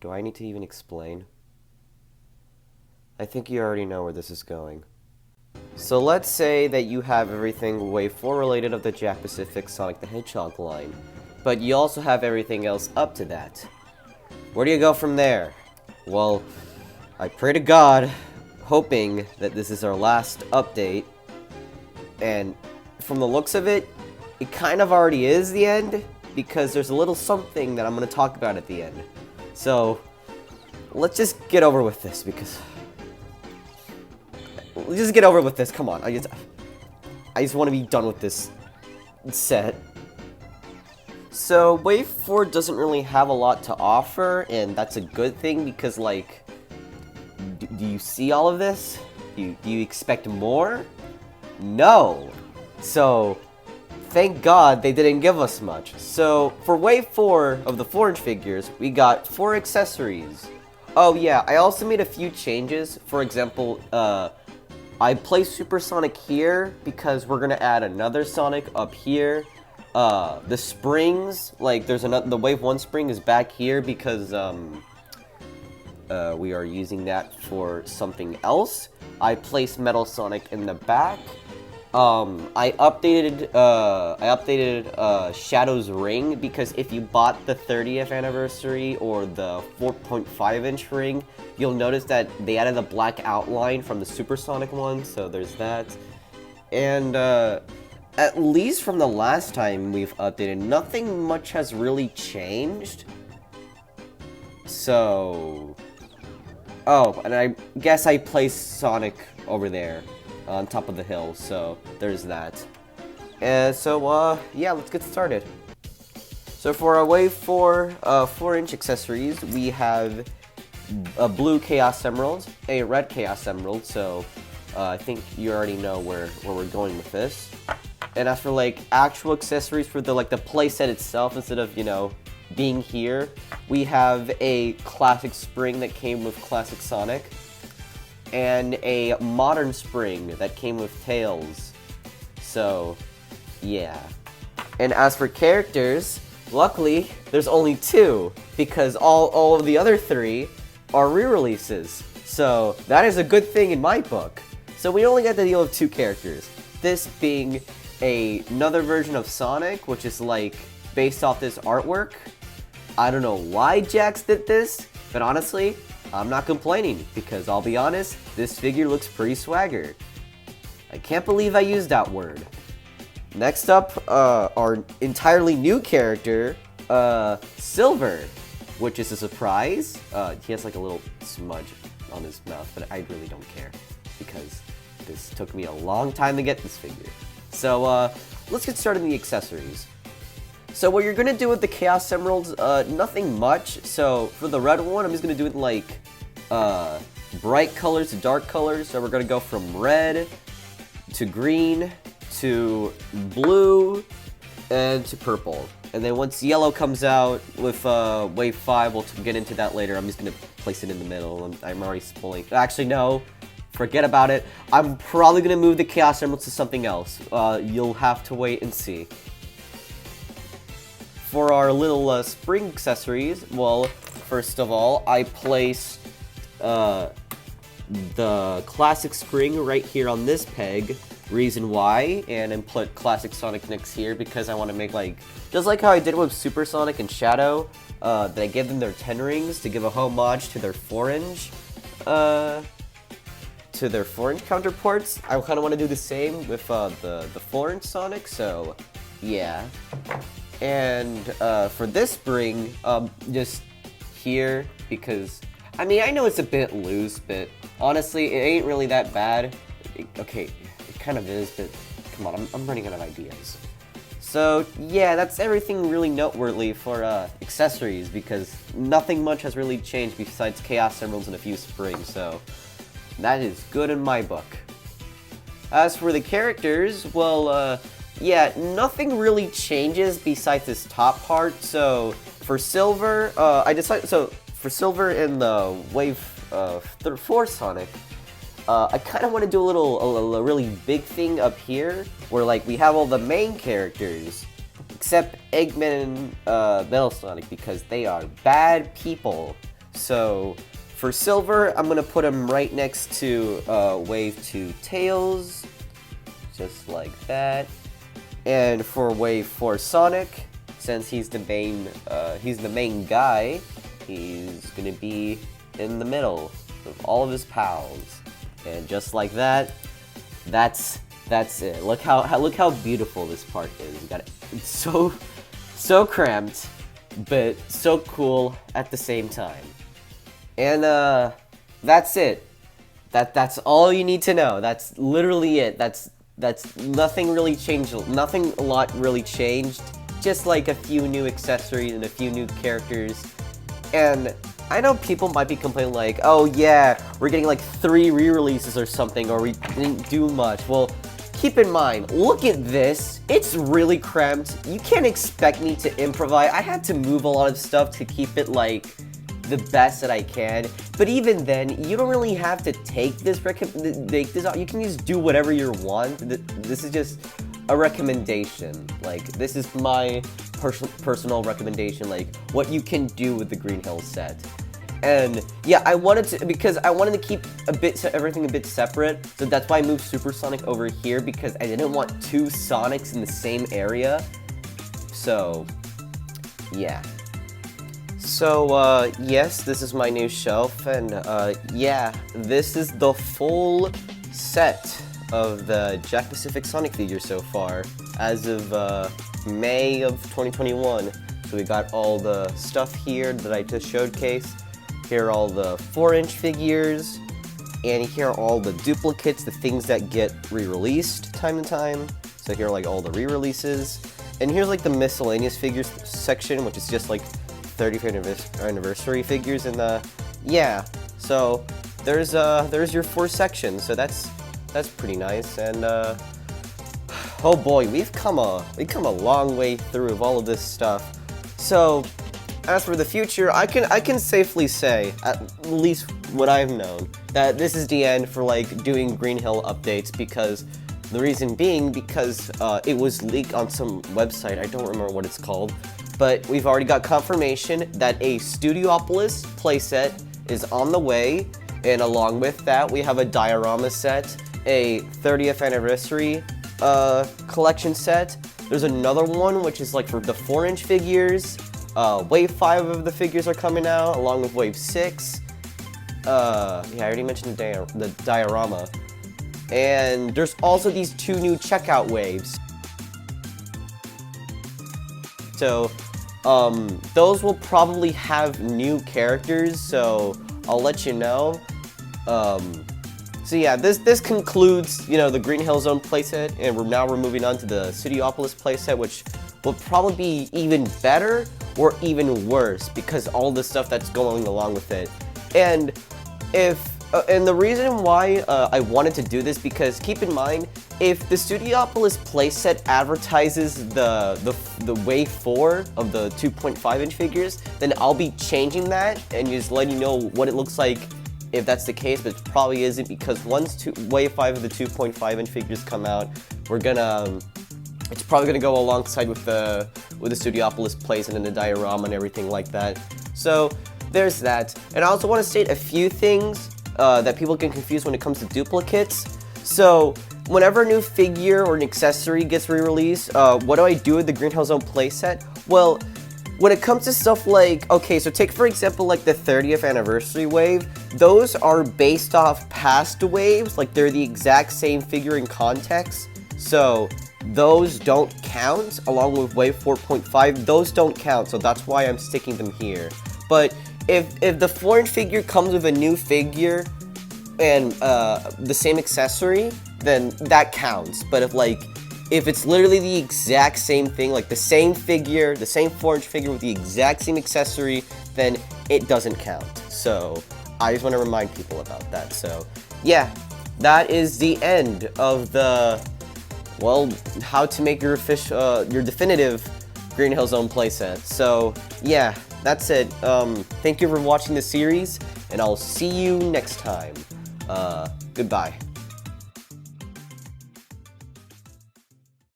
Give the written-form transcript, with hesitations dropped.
Do I need to even explain? I think you already know where this is going. So let's say that you have everything Wave 4 related of the Jack Pacific Sonic the Hedgehog line, but you also have everything else up to that. Where do you go from there? Well, I pray to God, hoping that this is our last update, and from the looks of it, it kind of already is the end, because there's a little something that I'm going to talk about at the end. So, let's just get over with this, because... Let's just get over with this, come on. I just want to be done with this set. So, Wave 4 doesn't really have a lot to offer, and that's a good thing, because, like... Do you see all of this? Do you expect more? No! So... Thank God they didn't give us much. So, for Wave 4 of the 4-inch figures, we got 4 accessories. Oh yeah, I also made a few changes. For example, I placed Supersonic here because we're gonna add another Sonic up here. The springs, like there's another, the Wave 1 spring is back here because we are using that for something else. I placed Metal Sonic in the back. I updated Shadow's ring because if you bought the 30th anniversary or the 4.5-inch ring, you'll notice that they added a black outline from the Supersonic one, so there's that. And, at least from the last time we've updated, nothing much has really changed. So... Oh, and I guess I placed Sonic over there. On top of the hill, so there's that. And so, yeah, let's get started. So for our Wave 4 4-inch accessories, we have a blue Chaos Emerald, a red Chaos Emerald, so I think you already know where we're going with this. And as for, like, actual accessories for the, like, the playset itself, instead of, you know, being here, we have a classic spring that came with Classic Sonic, and a modern spring that came with Tails. So, yeah. And as for characters, luckily, there's only 2, because all of the other 3 are re-releases. So, that is a good thing in my book. So we only got to deal with 2 characters. This being another version of Sonic, which is like, based off this artwork. I don't know why Jakks did this, but honestly, I'm not complaining, because I'll be honest, this figure looks pretty swagger. I can't believe I used that word. Next up, our entirely new character, Silver, which is a surprise. He has like a little smudge on his mouth, but I really don't care, because this took me a long time to get this figure. So, let's get started in the accessories. So what you're gonna do with the Chaos Emeralds, nothing much. So for the red one, I'm just gonna do it in like bright colors to dark colors. So we're gonna go from red to green to blue and to purple. And then once yellow comes out with Wave 5, we'll get into that later. I'm just gonna place it in the middle. I'm already spoiling. Actually, no. Forget about it. I'm probably gonna move the Chaos Emeralds to something else. You'll have to wait and see. For our little spring accessories, well, first of all, I placed the classic spring right here on this peg. Reason why, and then put Classic Sonic next here because I want to make like, just like how I did with Super Sonic and Shadow, that I gave them their 10 rings to give a homage to their 4-inch, counterparts. I kind of want to do the same with the 4-inch Sonic, so yeah. And for this spring, just here, because, I mean, I know it's a bit loose, but honestly, it ain't really that bad. Okay, it kind of is, but come on, I'm running out of ideas. So, yeah, that's everything really noteworthy for accessories, because nothing much has really changed besides Chaos Emeralds and a few springs, so that is good in my book. As for the characters, well, yeah, nothing really changes besides this top part. So for Silver, for Silver in the Wave 4 Sonic, I kind of want to do a really big thing up here, where like we have all the main characters, except Eggman and Metal Sonic, because they are bad people. So for Silver, I'm gonna put him right next to Wave 2 Tails, just like that. And for Wave 4 Sonic, since he's the main guy, he's gonna be in the middle of all of his pals. And just like that, that's it. Look how beautiful this park is. It's so cramped, but so cool at the same time. And that's it. That's all you need to know. That's literally it. That's nothing really changed. Nothing a lot really changed. Just like a few new accessories and a few new characters. And I know people might be complaining like, oh yeah, we're getting like 3 re-releases or something, or we didn't do much. Well, keep in mind, look at this. It's really cramped. You can't expect me to improvise. I had to move a lot of stuff to keep it like the best that I can. But even then, you don't really have to take this out. You can just do whatever you want. This is just a recommendation. Like, this is my personal recommendation, like what you can do with the Green Hill set. And yeah, I wanted to keep everything a bit separate, so that's why I moved Super Sonic over here, because I didn't want 2 Sonics in the same area. So yeah. So yes, this is my new shelf, and yeah, this is the full set of the Jack Pacific Sonic figures so far, as of May of 2021. So we got all the stuff here that I just showcased. Here are all the 4-inch figures, and here are all the duplicates, the things that get re-released time to time. So here are like all the re-releases, and here's like the miscellaneous figures section, which is just like 35th anniversary figures. And yeah, so there's your 4 sections. So that's pretty nice. And oh boy, we've come a long way through of all of this stuff. So as for the future, I can safely say, at least what I've known, that this is the end for like doing Green Hill updates, because the reason being because it was leaked on some website. I don't remember what it's called, but we've already got confirmation that a Cityopolis Playset is on the way, and along with that, we have a diorama set, a 30th anniversary collection set. There's another one which is like for the 4-inch figures. Wave 5 of the figures are coming out, along with Wave 6. Yeah, I already mentioned the diorama. And there's also these 2 new checkout waves. So, those will probably have new characters, so I'll let you know. So yeah, this concludes, the Green Hill Zone playset, and we're moving on to the Cityopolis playset, which will probably be even better or even worse because all the stuff that's going along with it. And and the reason why I wanted to do this, because keep in mind, if the Cityopolis playset advertises the Wave 4 of the 2.5-inch figures, then I'll be changing that and just letting you know what it looks like if that's the case, but it probably isn't, because once Wave 5 of the 2.5-inch figures come out, it's probably gonna go alongside with the Cityopolis playset and the diorama and everything like that. So there's that. And I also want to state a few things that people get confused when it comes to duplicates. So whenever a new figure or an accessory gets re-released, what do I do with the Green Hill Zone playset? Well, when it comes to stuff like, okay, so take for example like the 30th anniversary wave, those are based off past waves, like they're the exact same figure in context, so those don't count, along with Wave 4.5, those don't count, so that's why I'm sticking them here. But if the 4-inch figure comes with a new figure and the same accessory, then that counts. But if it's literally the exact same thing, like the same figure, the same 4-inch figure with the exact same accessory, then it doesn't count. So I just want to remind people about that. So yeah, that is the end of the, well, how to make your definitive Green Hill Zone playset. So yeah, that's it. Thank you for watching the series, and I'll see you next time. Goodbye.